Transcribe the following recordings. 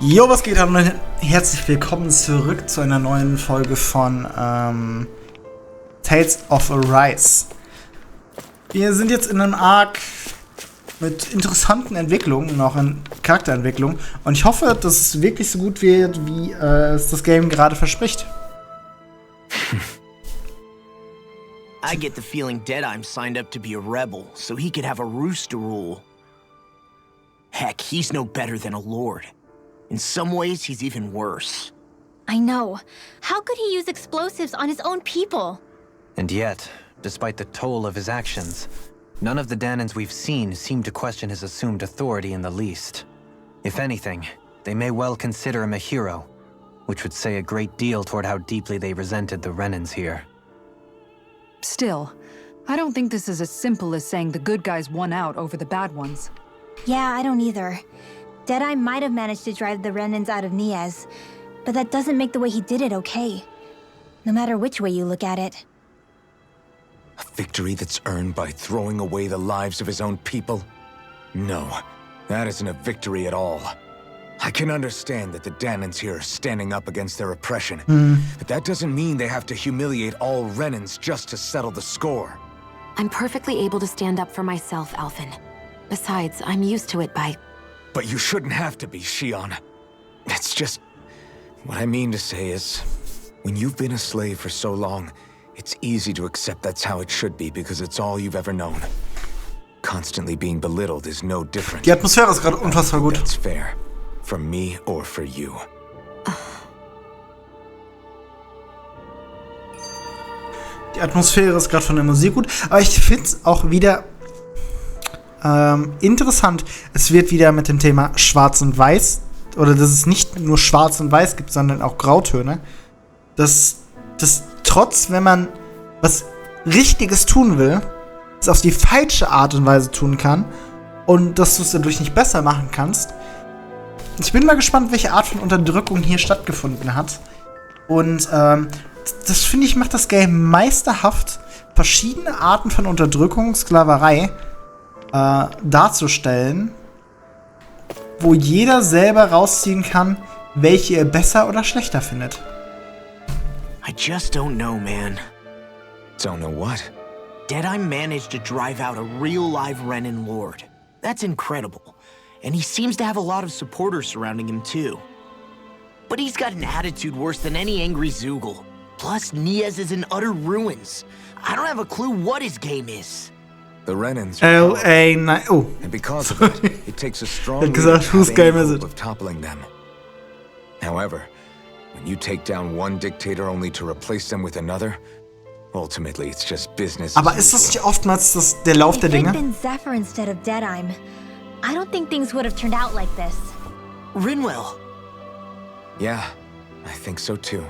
Jo, was geht? Hallo und herzlich willkommen zurück zu einer neuen Folge von Tales of Arise. Wir sind jetzt in einem Arc mit interessanten Entwicklungen, noch in Charakterentwicklung. Und ich hoffe, dass es wirklich so gut wird, wie es das Game gerade verspricht. I get the feeling Deadeye's signed up to be a rebel, so he could have a rooster rule. Heck, he's no better than a lord. In some ways, he's even worse. I know. How could he use explosives on his own people? And yet, despite the toll of his actions, none of the Danans we've seen seem to question his assumed authority in the least. If anything, they may well consider him a hero, which would say a great deal toward how deeply they resented the Renans here. Still, I don't think this is as simple as saying the good guys won out over the bad ones. Yeah, I don't either. Deadeye might have managed to drive the Renans out of Niaz, but that doesn't make the way he did it okay. No matter which way you look at it. A victory that's earned by throwing away the lives of his own people? No, that isn't a victory at all. I can understand that the Danans here are standing up against their oppression, but that doesn't mean they have to humiliate all Renans just to settle the score. I'm perfectly able to stand up for myself, Alphen. Besides, I'm used to it by... But you shouldn't have to be, Shion. It's just... What I mean to say is, when you've been a slave for so long, it's easy to accept that's how it should be because it's all you've ever known. Constantly being belittled is no different. Die Atmosphäre ist gerade unfassbar gut. That's fair. For me or for you. Die Atmosphäre ist gerade von der Musik gut, aber ich finde es auch wieder interessant. Es wird wieder mit dem Thema Schwarz und Weiß, oder dass es nicht nur Schwarz und Weiß gibt, sondern auch Grautöne. Dass trotz, wenn man was Richtiges tun will, es auf die falsche Art und Weise tun kann und dass du es dadurch nicht besser machen kannst. Ich bin mal gespannt, welche Art von Unterdrückung hier stattgefunden hat. Und das finde ich, macht das Game meisterhaft, verschiedene Arten von Unterdrückung, Sklaverei darzustellen, wo jeder selber rausziehen kann, welche er besser oder schlechter findet. I just don't know, man. Don't know what? Deadeye managed to drive out a real live Renan lord. That's incredible. And he seems to have a lot of supporters surrounding him, too. But he's got an attitude worse than any angry Zoogle. Plus, Niaz is in utter ruins. I don't have a clue what his game is. The Renans L.A. Oh. And because of that, it takes a strong gesagt, whose game is it? of toppling them. However, when you take down one dictator only to replace them with another, ultimately it's just business. Aber ist das nicht oftmals der Lauf der If it'd Dinge? been Zephyr instead of Deadeye, I don't think things would have turned out like this. Rinwell. Yeah, I think so too.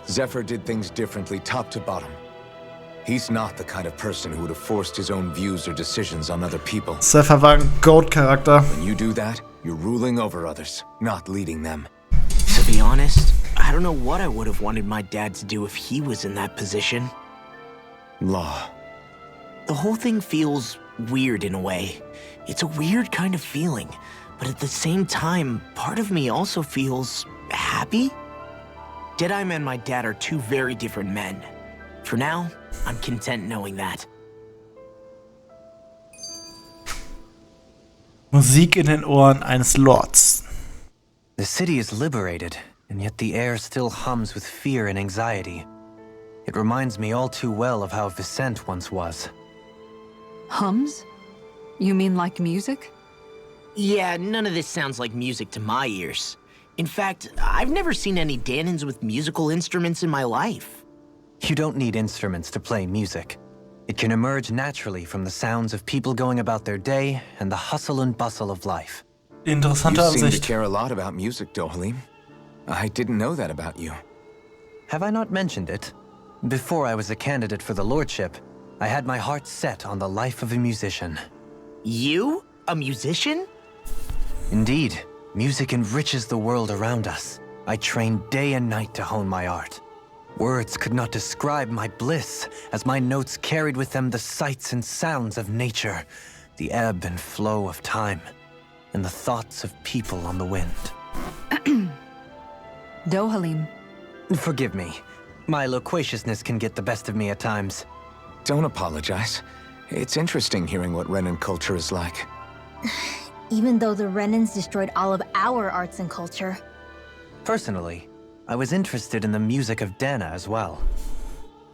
Zephyr did things differently top to bottom. He's not the kind of person who would have forced his own views or decisions on other people. Zephyr war ein Goat-Charakter. When you do that, you're ruling over others, not leading them. To be honest, I don't know what I would have wanted my dad to do if he was in that position. Law. The whole thing feels weird in a way. It's a weird kind of feeling, but at the same time, part of me also feels happy. Deadeye and my dad are two very different men. For now, I'm content knowing that. Musik in den Ohren eines Lords. The city is liberated, and yet the air still hums with fear and anxiety. It reminds me all too well of how Vicente once was. Hums? You mean like music? Yeah, none of this sounds like music to my ears. In fact, I've never seen any Danans with musical instruments in my life. You don't need instruments to play music. It can emerge naturally from the sounds of people going about their day and the hustle and bustle of life. Interessante You seem to Ansicht. care a lot about music, Dohalim. I didn't know that about you. Have I not mentioned it? Before I was a candidate for the lordship, I had my heart set on the life of a musician. You? A musician? Indeed, music enriches the world around us. I trained day and night to hone my art. Words could not describe my bliss, as my notes carried with them the sights and sounds of nature, the ebb and flow of time, and the thoughts of people on the wind. Dohalim. Forgive me. My loquaciousness can get the best of me at times. Don't apologize. It's interesting hearing what Renan culture is like. Even though the Renans destroyed all of our arts and culture. Personally, I was interested in the music of Dana as well.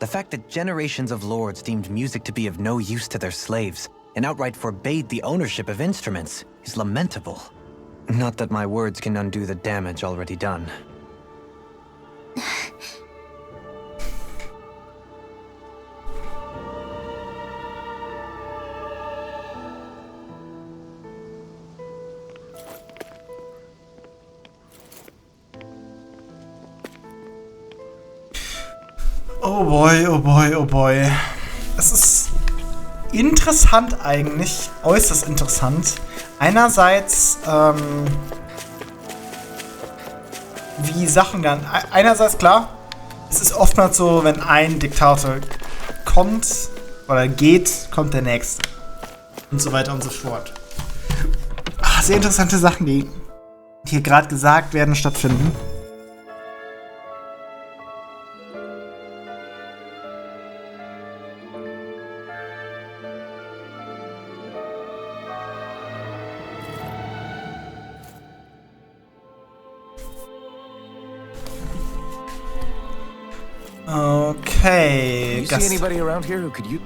The fact that generations of lords deemed music to be of no use to their slaves and outright forbade the ownership of instruments is lamentable. Not that my words can undo the damage already done. Oh boy, oh boy, oh boy. Es ist interessant eigentlich, äußerst interessant. Einerseits, wie Sachen dann... Einerseits, klar, es ist oftmals so, wenn ein Diktator kommt oder geht, kommt der nächste. Und so weiter und so fort. Sehr interessante Sachen, die hier gerade gesagt werden, stattfinden. Okay. You see anybody around here who could use...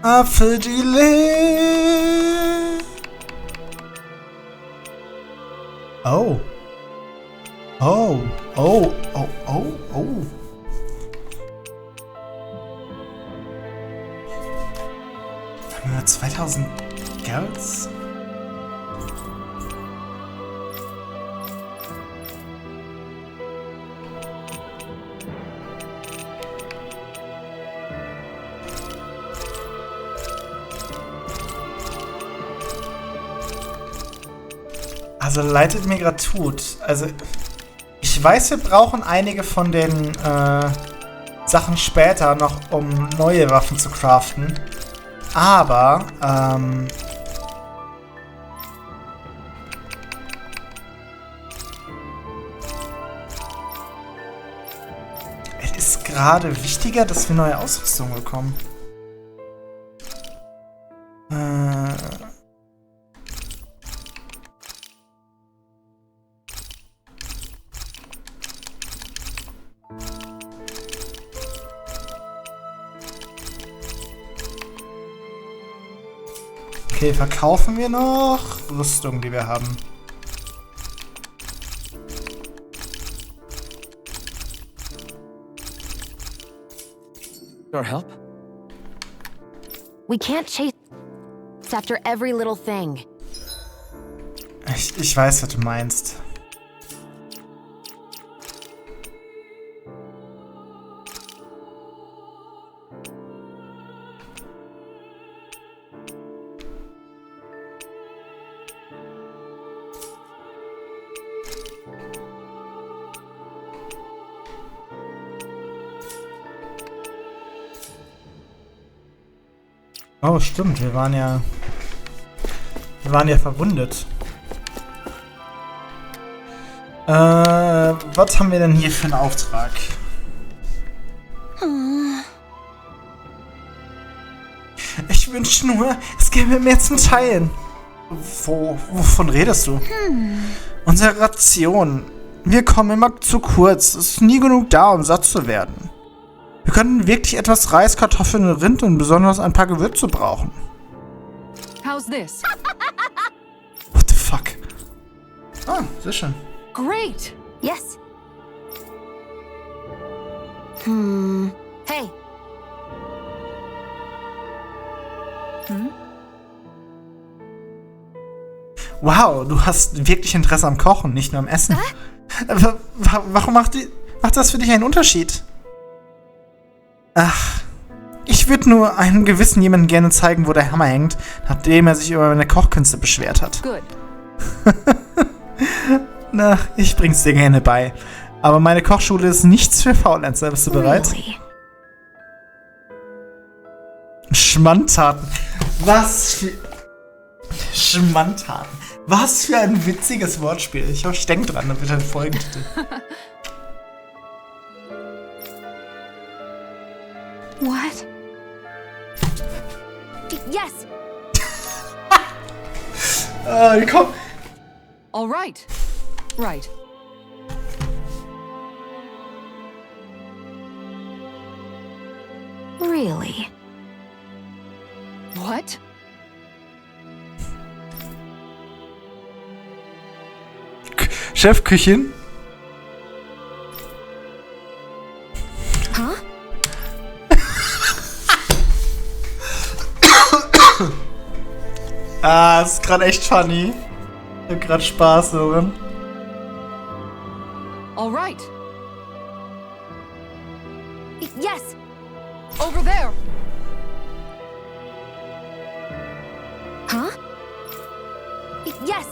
Apfelgelee. Oh. Oh. Oh. Oh. Oh. Oh. Haben wir 2000 Girls? Also leitet mir gerade tut. Also ich weiß, wir brauchen einige von den Sachen später noch, um neue Waffen zu craften. Aber es ist gerade wichtiger, dass wir neue Ausrüstung bekommen. Okay, verkaufen wir noch Rüstung, die wir haben. Your help? We can't chase after every little thing. Ich weiß, was du meinst. Oh, stimmt, wir waren ja verwundet. Was haben wir denn hier für einen Auftrag? Ich wünsche nur, es gäbe mehr zum Teilen. Wovon redest du? Unsere Ration. Wir kommen immer zu kurz. Es ist nie genug da, um satt zu werden. Wir könnten wirklich etwas Reis, Kartoffeln, Rind und besonders ein paar Gewürze brauchen. How's this? What the fuck? Ah, sehr schön. Great! Yes. Hey. Wow, du hast wirklich Interesse am Kochen, nicht nur am Essen. Warum macht das für dich einen Unterschied? Ach, ich würde nur einem gewissen jemanden gerne zeigen, wo der Hammer hängt, nachdem er sich über meine Kochkünste beschwert hat. Good. Na, ich bring's dir gerne bei. Aber meine Kochschule ist nichts für Faulenzer. Bist du bereit? Really? Schmandtaten. Was für... Schmandtaten. Was für ein witziges Wortspiel. Ich hoffe, ich denke dran, dann wird ein Folgentitel. What? Yes. Komm. All right. Right. Really? What? Chefköchin? Huh? Das ist gerade echt funny. Ich hab gerade Spaß daran. All right. Yes. Over there. Huh? Yes.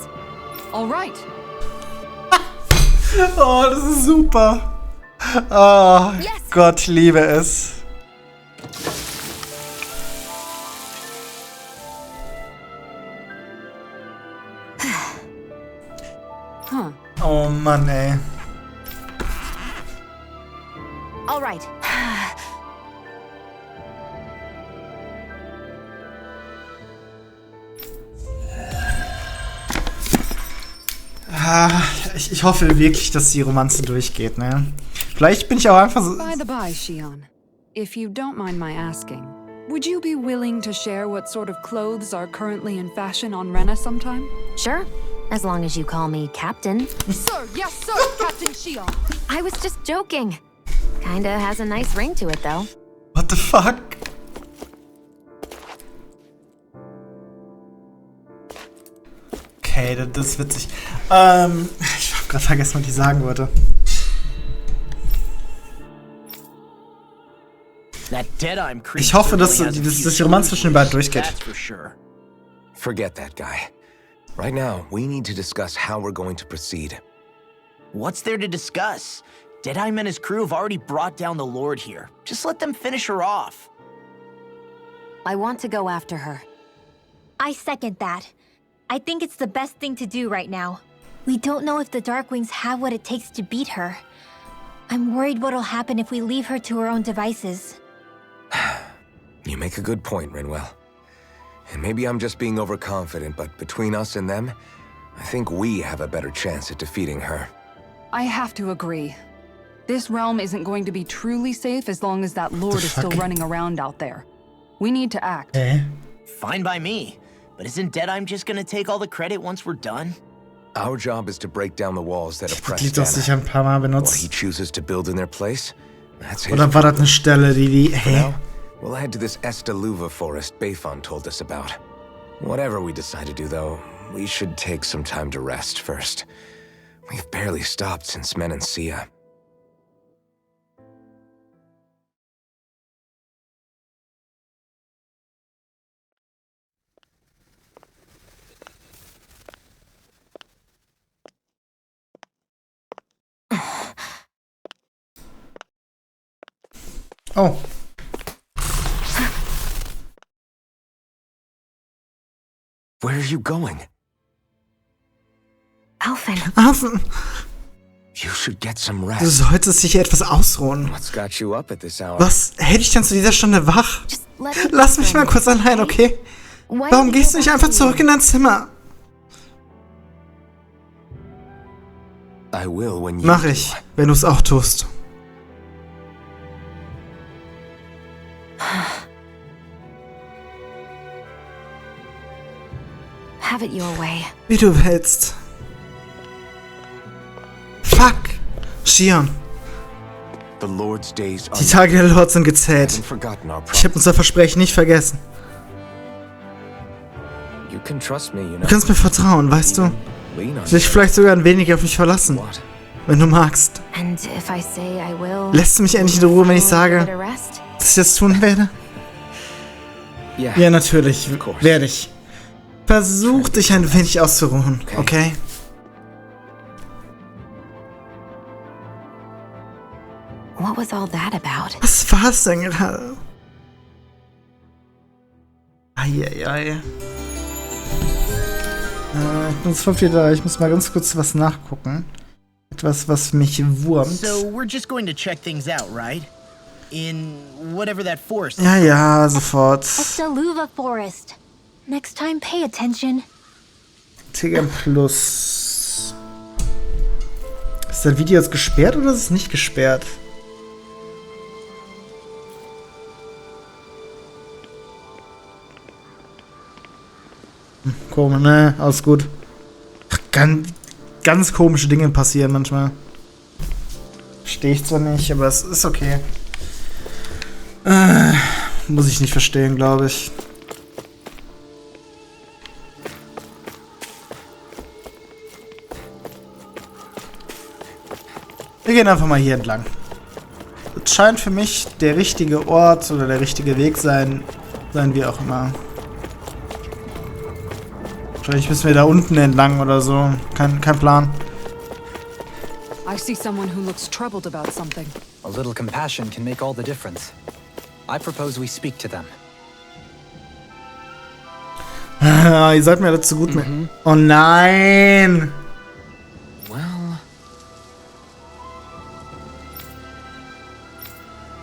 All right. Oh, das ist super. Oh, Yes. Gott, ich liebe es. Huh. Oh Mann, ey. All right. Ich hoffe wirklich, dass die Romanze durchgeht, ne? Vielleicht bin ich auch einfach so... By the by, Shion, if you don't mind my asking, would you be willing to share what sort of clothes are currently in fashion on Rena sometime? Sure. As long as you call me Captain. Sir, yes, sir, Captain Shion. I was just joking. Kinda has a nice ring to it, though. What the fuck? Okay, das ist witzig. Ich hab grad vergessen, was ich sagen wollte. Ich hoffe, dass die Romanze zwischen den beiden durchgeht. Forget that guy. Right now, we need to discuss how we're going to proceed. What's there to discuss? Deadeye and his crew have already brought down the Lord here. Just let them finish her off. I want to go after her. I second that. I think it's the best thing to do right now. We don't know if the Darkwings have what it takes to beat her. I'm worried what'll happen if we leave her to her own devices. You make a good point, Rinwell. And maybe I'm just being overconfident, but between us and them, I think we have a better chance at defeating her. I have to agree. This realm isn't going to be truly safe as long as that Lord is still running around out there. We need to act. Fine by me. But isn't Deadeye just gonna take all the credit once we're done? Our job is to break down the walls that oppress Die doch sicher ein paar Mal What he benutzt. chooses to build in their place, that's his. Oder war das eine Stelle, die... Now, we'll head to this Estaluva forest Bayfon told us about. Whatever we decide to do, though, we should take some time to rest first. We've barely stopped since Menancia. Oh. Where are you going? Alphen. Affen, You should get some du rest. solltest dich etwas ausruhen. What's got you up at this hour? Was hält dich denn zu dieser Stunde wach? Just let me Lass mich mal kurz allein, okay? Why Warum did you gehst du go nicht back einfach to zurück in dein Zimmer? I will when you Mach ich, wenn du es auch tust. Have it your way. Wie du willst. Fuck. Shion, The Lord's days are die Tage der Lord sind haven't gezählt. forgotten our Ich promise. habe unser Versprechen nicht vergessen. You can trust me, you know. Du kannst mir vertrauen, weißt du? Lean on Dich vielleicht sogar ein wenig auf mich verlassen, What? wenn du magst. And if I say I will, Lässt du mich endlich in Ruhe, wenn ich will you give it sage, a rest? dass ich das tun werde? Yeah. Ja, natürlich, course. werde ich. Versuch dich ein wenig auszuruhen, okay? What was all that about? Was war's denn gerade? Eieiei. Ich bin sofort wieder da. Ich muss mal ganz kurz was nachgucken. Etwas, was mich wurmt. So we're just going to check things out, right? In whatever that forest. Ja, sofort. It's the Luva Forest. Next time, pay attention. TGM Plus. Ist das Video jetzt gesperrt oder ist es nicht gesperrt? Komisch, ne? Alles gut. Ach, ganz komische Dinge passieren manchmal. Verstehe ich zwar nicht, aber es ist okay. Muss ich nicht verstehen, glaube ich. Wir gehen einfach mal hier entlang. Es scheint für mich der richtige Ort oder der richtige Weg sein wie auch immer. Wahrscheinlich müssen wir da unten entlang oder so. Kein Plan. I see someone who looks troubled about something. A little compassion can make all the difference. I propose we speak to them. Ihr seid mir dazu gut mit. Oh nein! Well,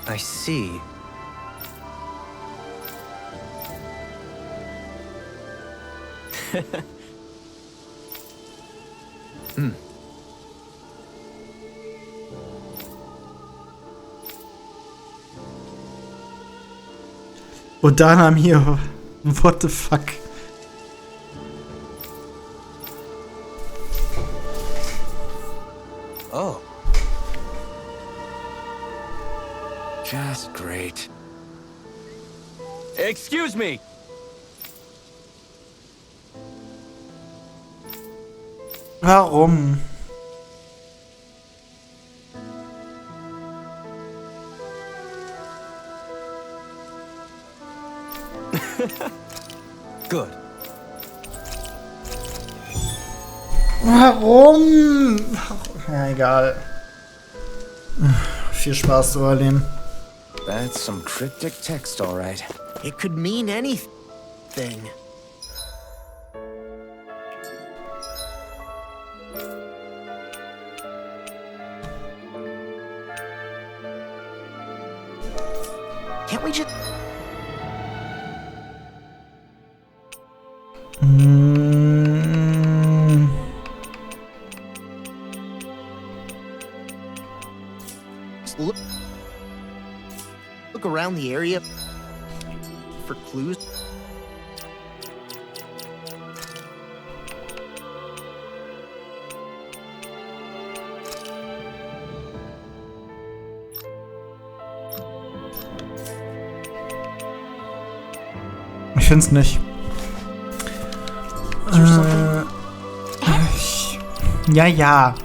I see. Und dann haben hier. What the fuck? Oh. Just great. Excuse me. Warum? Good. Warum? Ja, egal. Viel Spaß, du Arlene. That's some cryptic text, all right. It could mean anything. Can't we just... Look around the area for clues. Ich find's nicht. Ja.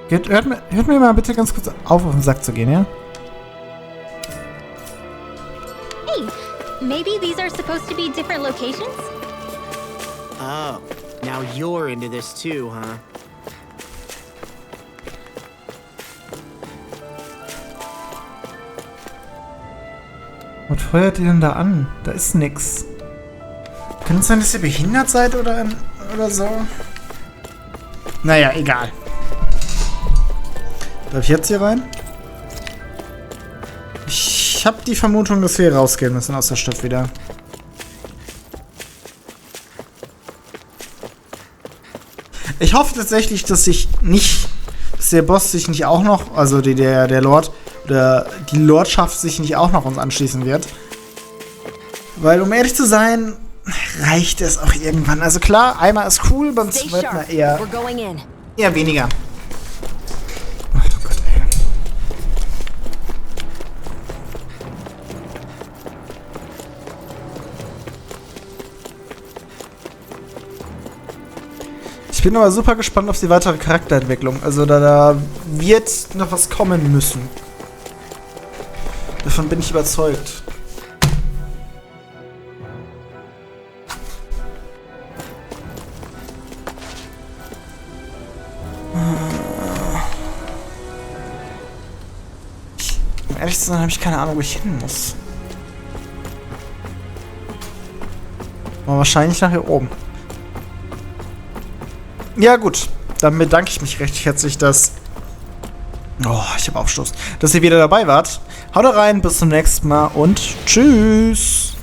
Hört mir mal bitte ganz kurz auf den Sack zu gehen, ja? Hey, maybe these are supposed to be different locations? Oh, now you're into this too, huh? Was feuert ihr denn da an? Da ist nix. Kann es sein, dass ihr behindert seid oder so? Naja, egal. Darf ich jetzt hier rein? Ich habe die Vermutung, dass wir hier rausgehen müssen aus der Stadt wieder. Ich hoffe tatsächlich, dass der Boss sich nicht auch noch, also der Lord oder die Lordschaft sich nicht auch noch uns anschließen wird. Weil, um ehrlich zu sein, reicht es auch irgendwann. Also klar, einmal ist cool, beim zweiten Mal eher weniger. Ach du Gott, ey. Ich bin aber super gespannt auf die weitere Charakterentwicklung. Also da wird noch was kommen müssen. Davon bin ich überzeugt. Um ehrlich zu sein, habe ich keine Ahnung, wo ich hin muss. Aber wahrscheinlich nach hier oben. Ja, gut. Dann bedanke ich mich recht herzlich, dass... Oh, ich habe Aufstoß. Dass ihr wieder dabei wart. Haut rein, bis zum nächsten Mal und tschüss.